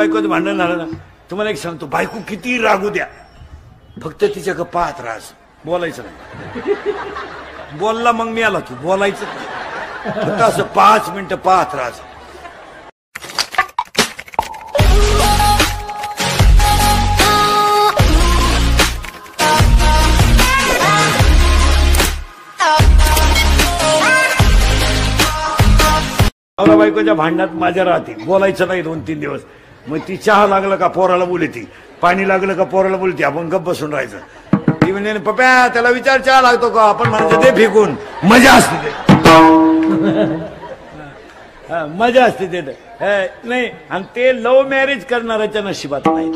बायकोचं भांडण झालं ना, तुम्हाला एक सांगतो, बायको किती रागू द्या, फक्त तिच्याकडे पाहत राहायचं, बोलायचं नाही. बोलला मग मी आला, तू बोलायचं फक्त असं 5 मिनिटं पाहत राहायचं. नवरा बायकोच्या भांडणात माझ्या राहते, बोलायचं नाही 2-3 दिवस. मग ती चहा लागलं का पोराला बोलती, पाणी लागलं का पोराला बोलती, आपण गप्प बसून राहायचं. ती म्हणजे पप्या त्याला विचार चहा लागतो का, आपण म्हणायचं ते फेकून. मजा असते ते, मजा असते ते नाही. आणि ते लव्ह मॅरेज करणाऱ्याच्या नशिबात नाही,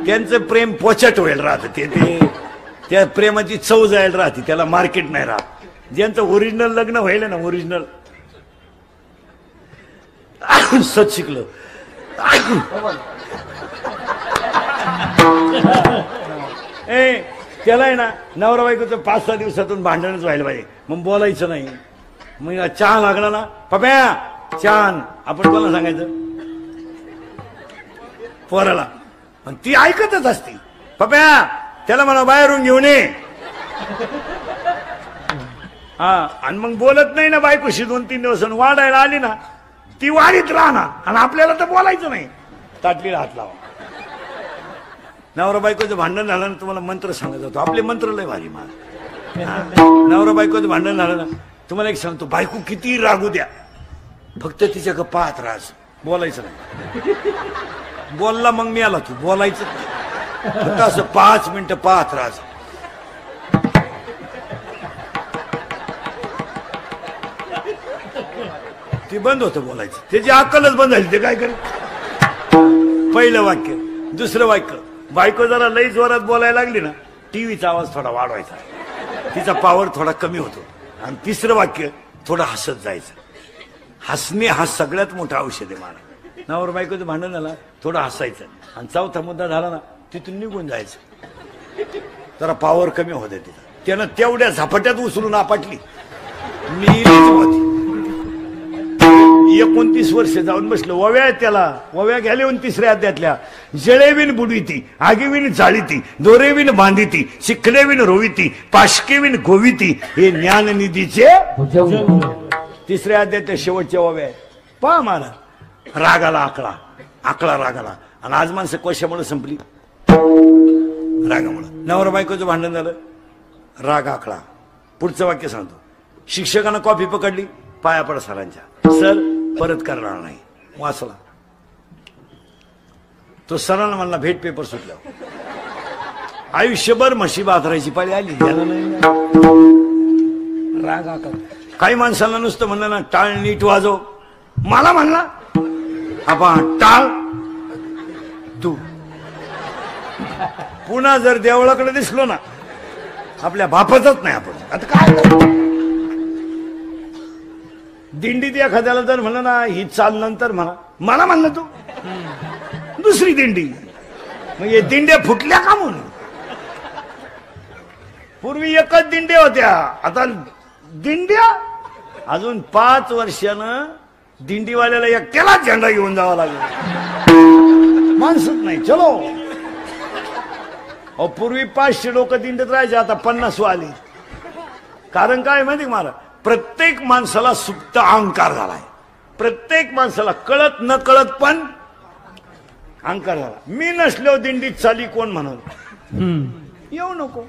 त्यांचं प्रेम पोचट होईल राहतं, ते त्या प्रेमाची चव जायला राहते, त्याला मार्केट नाही राहत. ज्यांचं ओरिजिनल लग्न व्हायला ना, ओरिजिनल सच शिकलं त्याला आहे ना, नवरा बायकोचं 5-6 दिवसातून भांडणच व्हायला पाहिजे. मग बोलायचं नाही. मग चहा लागला ना, पप्या छान, आपण कोणाला सांगायचं, पोराला. पण ती ऐकतच असती, पप्या त्याला म्हणा बाहेरून घेऊन ये. हा, आणि मग बोलत नाही ना बायकोशी 2-3 दिवस, वाढायला आली ना ती वाढीत राहणार, आणि आपल्याला तर बोलायचं नाही. ताटलीला हात लावा. नवरा बायकोचं भांडण झालं ना, तुम्हाला मंत्र सांगत जातो, आपले मंत्र लय भारी मला. नवरा बायकोचं भांडण झालं ना, तुम्हाला एक सांगतो, बायको किती रागू द्या, फक्त तिच्याकडे पाहत राहायचं, बोलायचं नाही. बोलला मग मी आला, तू बोलायचं फक्त असं 5 मिनिटं पाहत राहायचं. ते बंद होतं बोलायचं, त्याची अक्कलच बंद झाली. ते काय करे, पहिलं वाक्य, दुसरं वाक्य, बायको जरा लई जोरात बोलायला लागली ना, टीव्हीचा आवाज थोडा वाढवायचा, तिचा पॉवर थोडा कमी होतो. आणि तिसरं वाक्य, थोडं हसत जायचं. हसणे हा सगळ्यात मोठा औषध आहे मला. नवरा बायकोचं भांडण झालं, थोडं हसायचं. आणि चौथा मुद्दा झाला ना, तिथून निघून जायचं, जरा पॉवर कमी होते तिथं. त्यानं तेवढ्या झपाट्यात उचलून आपटली, नीलीच होती. 29 वर्ष जाऊन बसलं, वव्या त्याला, वव्या घ्याले 23ऱ्या अध्यायातल्या. जळेविन बुडविती, आगीविन जाळीती, दोरेविन बांधिती, शिखलेविन रोविती, पाशकेविन गोविती, हे ज्ञाननिधीचे 3ऱ्या अध्यायाच्या शेवटच्या वव्या आहे. पहा मला, रागाला आकळा, आकळा रागाला. आणि आज माणसं कशामुळे संपली, रागामुळे. नवरा बायकोचं भांडण झालं, राग आकळा. पुढचं वाक्य सांगतो, शिक्षकानं कॉफी पकडली, पाया पड सरांच्या, सर परत करणार नाही. वाचला तो, सरांना म्हणला भेट पेपर सुटल्यावर. आयुष्यभर म्हशी बाथरायची पाळी आली, त्याला नाही राग आकळा. काही माणसांना नुसतं म्हणलं ना, टाळ नीट वाजव, मला म्हणला आपण टाळ तू. पुन्हा जर देवळाकडे दिसलो ना, आपल्या बापाचंच नाही आपण. आता काय दिंडीत एखाद्याला जर म्हणलं ना, ही चाल नंतर म्हणा, मला म्हणलं तू दुसरी दिंडी. मग हे दिंड्या फुटल्या का म्हणून. पूर्वी एकच दिंड्या होत्या, आता दिंड्या. अजून 5 वर्षानं दिंडीवाल्याला एकट्याला झेंडा घेऊन जावा लागला, माणसंच नाही. चलो, पूर्वी 500 लोक दिंडीत राहायचे, आता 50 आली. कारण काय माहिती मला, प्रत्येक माणसाला सुप्त अहंकार झालाय. प्रत्येक माणसाला कळत न कळत पण अहंकार झाला. मी नसलो दिंडीत चाली कोण म्हणून, येऊ नको.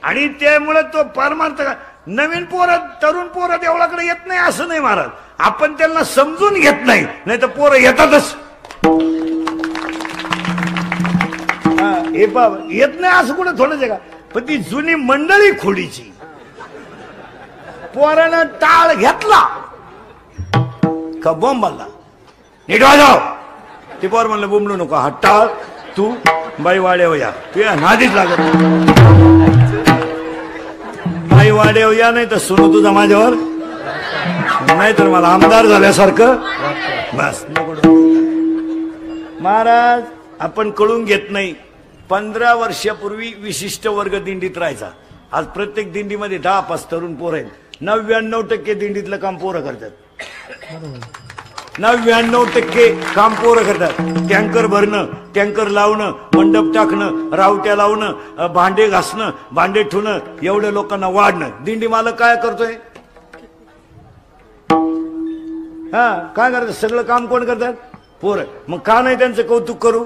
आणि त्यामुळे तो परमार्थ, नवीन पोरं, तरुण पोरं देवळाकडे येत नाही असं नाही महाराज, आपण त्यांना समजून घेत नाही, नाही तर पोरं येतातच. हे बाबा येत नाही असं कुठं थोडंच आहे का. पण ती जुनी मंडळी खोडीची, पोरानं टाळ घेतला का बॉम्ब आला, नीट वाजव. ते पोर म्हणलं बोंबलू नको, हा टाळ तू बाई वाड्याव या, तू या नादीच लागत. बाई वाड्याव या, नाही तर सुरू तुझा माझ्यावर, नाही तर मला आमदार झाल्यासारखं बस. महाराज आपण कळून घेत नाही. 15 वर्षापूर्वी विशिष्ट वर्ग दिंडीत राहायचा. आज प्रत्येक दिंडीमध्ये 10-5 तरुण पोरं आहेत. 99% दिंडीतलं काम पोरं करतात. 99% काम पोरं करतात. टँकर भरणं, टँकर लावणं, मंडप टाकणं, रावट्या लावणं, भांडे घासणं, भांडे ठेवणं, एवढ्या लोकांना वाढणं. दिंडी मालक काय करतोय? काय करतात? सगळं काम कोण करतात? पोरं. मग का नाही त्यांचं कौतुक करू?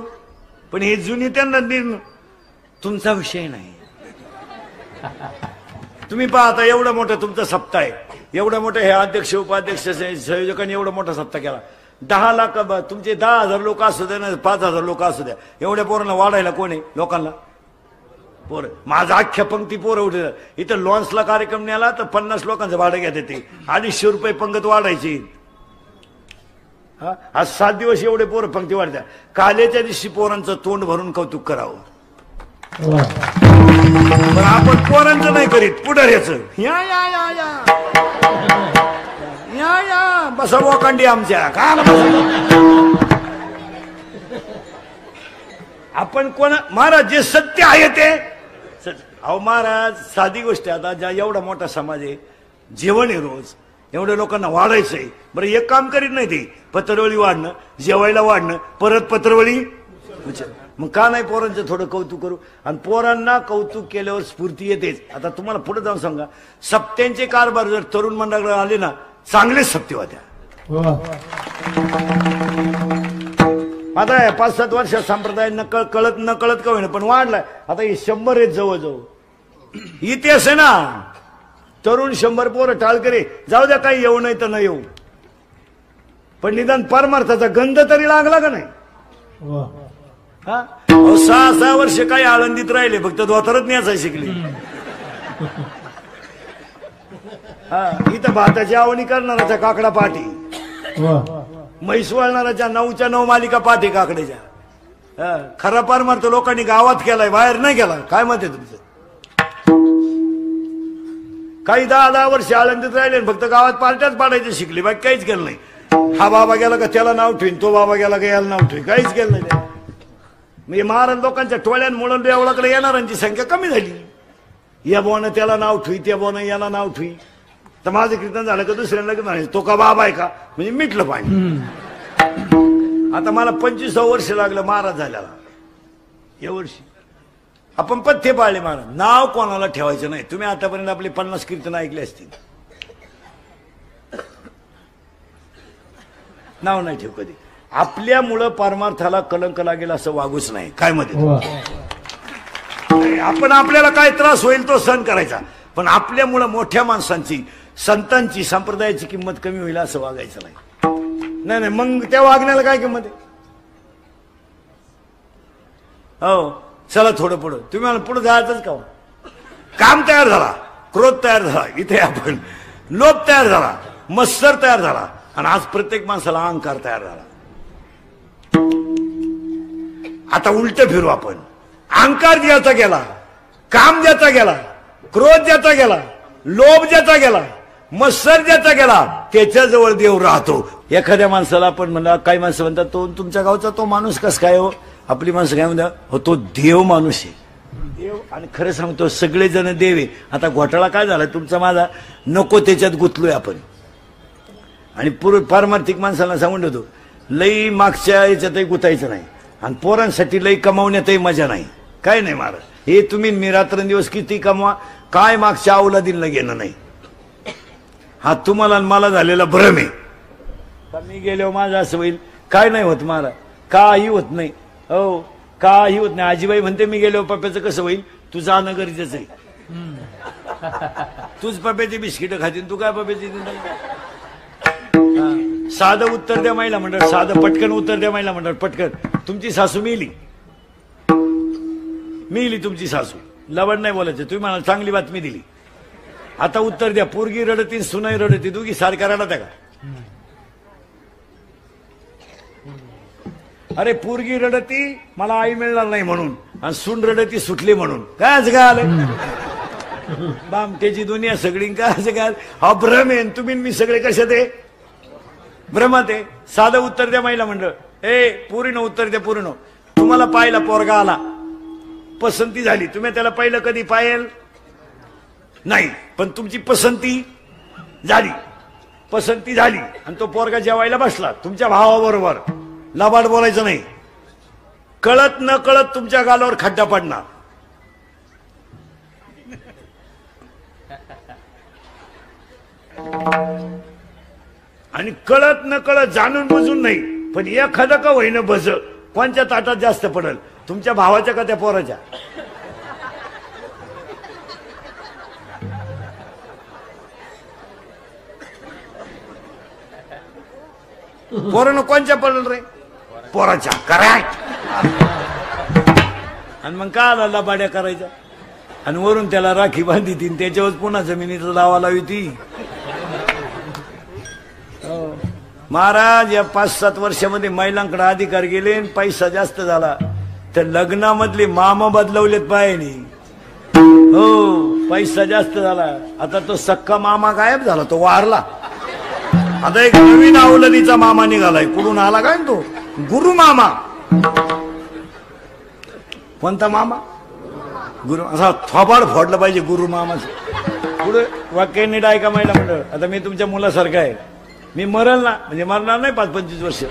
पण हे जुनी त्यांना तुमचा विषय नाही. तुम्ही पाहता एवढा मोठा तुमचा सप्ताह आहे, एवढा मोठा हे अध्यक्ष उपाध्यक्ष संयोजकांनी एवढा मोठा सप्ताह केला. 10 लाख तुमचे 10,000 लोक असू द्या ना, 5,000 लोक असू द्या, एवढ्या पोरांना वाढायला कोण आहे? लोकांना पोरं. माझा अख्ख्या पंक्ती पोरं उठे. इथं लॉन्सला कार्यक्रम न्याला तर 50 लोकांचं भाडं घ्या ते 250 रुपये पंगत वाढायची. आज 7 दिवस एवढे पोरं पंक्ती वाढत्या. कालेच्या दिवशी पोरांचं तोंड भरून कौतुक करावं. पण आपण पोरांचं नाही करीत, पुढाऱ्याचं. या या या या या या बसा वोकांडी आमच्या का आपण कोण? महाराज जे सत्य आहे ते अहो महाराज, साधी गोष्ट आहे. आता ज्या एवढा मोठा समाज आहे, जेवण आहे रोज, एवढ्या लोकांना वाढायचंय. बरं एक काम करीत नाही ते, पत्रवळी वाढणं, जेवायला वाढणं, परत पत्रवळी. मग का नाही पोरांचं थोडं कौतुक करू? आणि पोरांना कौतुक केल्यावर स्फूर्ती येतेच. आता तुम्हाला पुढे जाऊन सांगा, सप्त्यांचे कारभार जर तरुण मंडळाकडे आले ना, चांगलेच सप्ते होत्या. आता 5-7 वर्षात संप्रदाय कळत न कळत का होईना पण वाढलाय. आता हे 100 आहेत जवळजवळ. इतिहास आहे ना, तरुण 100 पोरं टाळकरे जाऊ द्या, काही येऊ नाही तर न येऊ, पण निदान परमार्थाचा गंध तरी लागला का नाही? 6-6 वर्ष काही आळंदीत राहिले, फक्त धोतरच न्यायचा शिकले. इथं भाताची आवणी करणाराच्या काकडा पाठी, म्हैस वळणाराच्या 9च्या 9 मालिका पाठी काकड्याच्या. खरा परमार्थ लोकांनी गावात केलाय, बाहेर नाही केला. काय मत आहे तुमचं? काही 10-10 वर्ष आळंदीत राहिले, फक्त गावात पार्ट्याच पाडायचे शिकले, बाकी काहीच केलं नाही. हा बाबा गेला का त्याला नाव ठेवीन, तो बाबा गेला का याला नाव ठेवीन, काहीच केलं नाही. म्हणजे महाराज लोकांच्या टोळ्यांमुळे देवळाकडे येणाऱ्यांची संख्या कमी झाली. या बोनं त्याला नाव ठेवी, त्या बोनं याला नाव ठेवी. तर माझं कीर्तन झालं का दुसऱ्यांना की नाही, तो का बाबा आहे का, म्हणजे मिटलं पाणी. आता मला 25 वर्ष लागलं महाराज झाल्याला. या वर्षी आपण पथ्य पाळले महाराज. नाव कोणाला ठेवायचं नाही. तुम्ही आतापर्यंत आपले 50 कीर्तन ऐकले असतील. नाव नाही ठेव कधी. आपल्यामुळं परमार्थाला कलंक लागेल असं वागूच नाही. काय मध्ये आपण आपल्याला काय त्रास होईल तो सहन करायचा, पण आपल्यामुळं मोठ्या माणसांची, संतांची, संप्रदायाची किंमत कमी होईल असं वागायचं नाही. नाही मग त्या वागण्याला काय किंमत आहे? हो चला थोडं पुढं. तुम्ही मला पुढे जायचंच का? काम तयार झाला, क्रोध तयार झाला, इथे आपण लोभ तयार झाला, मत्सर तयार झाला, आणि आज प्रत्येक माणसाला अहंकार तयार झाला. आता उलट फिरू आपण. अहंकार ज्याचा गेला, काम ज्याचा गेला, क्रोध ज्याचा गेला, लोभ ज्याचा गेला, मत्सर ज्याचा गेला, त्याच्याजवळ देव राहतो. एखाद्या माणसाला आपण म्हणला, काही माणसं म्हणतात तो तुमच्या गावचा तो माणूस कस काय हो? आपली माणसं काय म्हणतात, हो तो देव माणूस आहे. देव. आणि खरं सांगतो सगळेजण देव आहे. आता घोटाळा काय झाला तुमचा माझा, नको त्याच्यात गुंतलोय आपण. आणि पारमार्थिक माणसाला सांगून ठेवतो, लई मागच्या याच्यातही गुतायचं नाही, आणि पोरांसाठी लई कमावण्यातही मजा नाही. काय नाही महाराज, हे तुम्ही मी रात्रंदिवस किती कमवा, काय मागच्या अवलादीला घेणं नाही. हा तुम्हाला मला झालेला भ्रम आहे. मी गेलो माझं असं होईल, काय नाही होत महाराज, काही होत नाही. हो काही होत नाही. आजीबाई म्हणते मी गेलो पप्प्याचं कसं होईल, तू जाणं गरजेचं आहे. तूच पप्प्याची बिस्किट खातील, तू काय पप्प्याची? साधं उत्तर द्या महिला मंडळ, साधं पटकन उत्तर द्या महिला मंडळ, पटकन. तुमची सासू मिली तुमची सासू, लवड नाही बोलायचं. तुम्ही मला चांगली बातमी दिली. आता उत्तर द्या. पोरगी रडती, सुनाई रडती, दोघी सारख्या रडत्या का? अरे पोरगी रडती मला आई मिळणार नाही म्हणून, आणि सून रडती सुटली म्हणून. काय असं काय आलं? बामट्याची दुनिया सगळी काय असं काय? हा भ्रम आहे. तुम्ही मी सगळे कशात आहे? भ्रमात आहे. साधं उत्तर द्या महिला मंडळ. पूर्ण उत्तर द्या. पूर्ण. तुम्हाला पाहिला पोरगा आला, पसंती झाली, तुम्ही त्याला पाहिलं कधी? पायल नाही, पण तुमची पसंती झाली. पसंती झाली आणि तो पोरगा जेवायला बसला तुमच्या भावाबरोबर, लबाड बोलायचं नाही, कळत न कळत तुमच्या गालावर खड्डा पडणार. आणि कळत न कळत जाणून बुजून नाही, पण एखादं का होईना बस कोणच्या ताटात जास्त पडल, तुमच्या भावाच्या का त्या पोराच्या? पोरानं कोणच्या पडल रे? पोराच्या. करेक्ट. आणि मग का आला लबाड्या करायचा आणि वरून त्याला राखी बांधी ती, त्याच्यावर पुन्हा जमिनीचा दावा लावी ती. महाराज या 5-7 वर्षामध्ये महिलांकडे अधिकार गेले, पैसा जास्त झाला तर लग्नामधले मामा बदलवलेत पायानी. हो, पैसा जास्त झाला. आता तो सक्का मामा गायब झाला, तो वारला. आता एक नवीन अवलनीचा मामा निघालाय. कुठून आला काय तो? गुरु मामा. कोणता मामा? गुरु. असा थोबाड फोडलं पाहिजे गुरु मामाचं. पुढे वाक्य नीट ऐका महिला मंडळ. आता मी तुमच्या मुलासारखा आहे, मी मरल ना, म्हणजे मरणार नाही 5-25 वर्ष,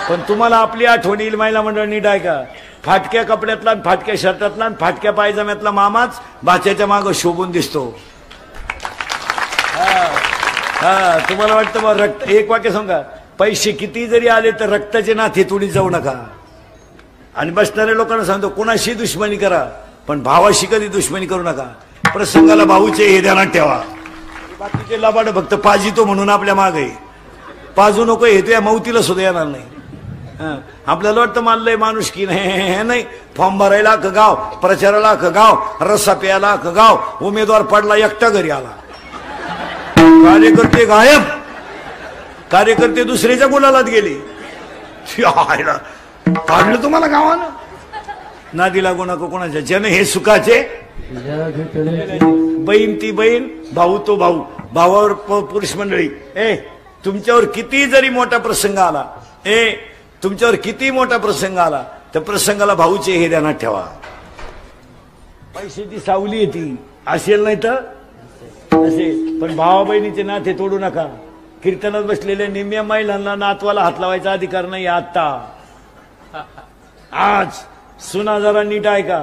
पण तुम्हाला आपली आठवण येईल. महिला मंडळ नीट ऐका. फाटक्या कपड्यातला, फाटक्या शर्टातला, फाटक्या पायजाम्यातला मामाच बाच्याच्या मागं शोभून दिसतो. हा, तुम्हाला वाटतं बा रक्त. एक वाक्य सांगा, पैसे किती जरी आले तर रक्ताचे नाते तोडी जाऊ नका. आणि बसणाऱ्या लोकांना सांगतो, कोणाशी दुश्मनी करा पण भावाशी कधी दुश्मनी करू नका. प्रसंगाला भाऊचे हे ध्यानात ठेवा. बाकीचे लबाड फक्त पाजितो म्हणून आपल्या मागे पाजू नको, हे तुझ्या मौतीला सुद्धा येणार नाही. आपल्याला वाटतं मानलंय माणूस की नाही. फॉर्म भरायला अख्खं गाव, प्रचाराला अख्खं गाव, रस्सा प्यायला अख्खं गाव, उमेदवार पडला एकटा घरी आला. कार्यकर्ते गायब, कार्यकर्ते दुसऱ्याच्या गुलालात गेले. काढलं तुम्हाला गावानं. नादी लागू नको कोणाच्या. जन हे सुखाचे, बहीण ती बहीण, भाऊ तो भाऊ. भावावर पुरुष मंडळी, तुमच्यावर किती जरी मोठा प्रसंग आला, तुमच्यावर किती मोठा प्रसंग आला, त्या प्रसंगाला भाऊचे हे ध्यानात ठेवा. पैशाची सावली येते असेल नाही तर असेल, पण भावा बहिणीचे नाते तोडू नका. कीर्तनात बसलेल्या निम्म्या महिलांना नातवाला हात लावायचा अधिकार नाही. आता आज सुना जरा नीट ऐका.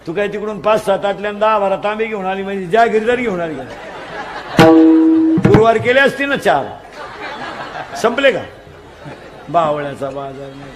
तू काय तिकडून 5-7 आटल्यानं 10-12 तांबे घेऊन आली म्हणजे ज्या गिरदारी घेऊन आली. गुरुवार केले असते ना 4, संपले का? बावळ्याचा बाजार नाही.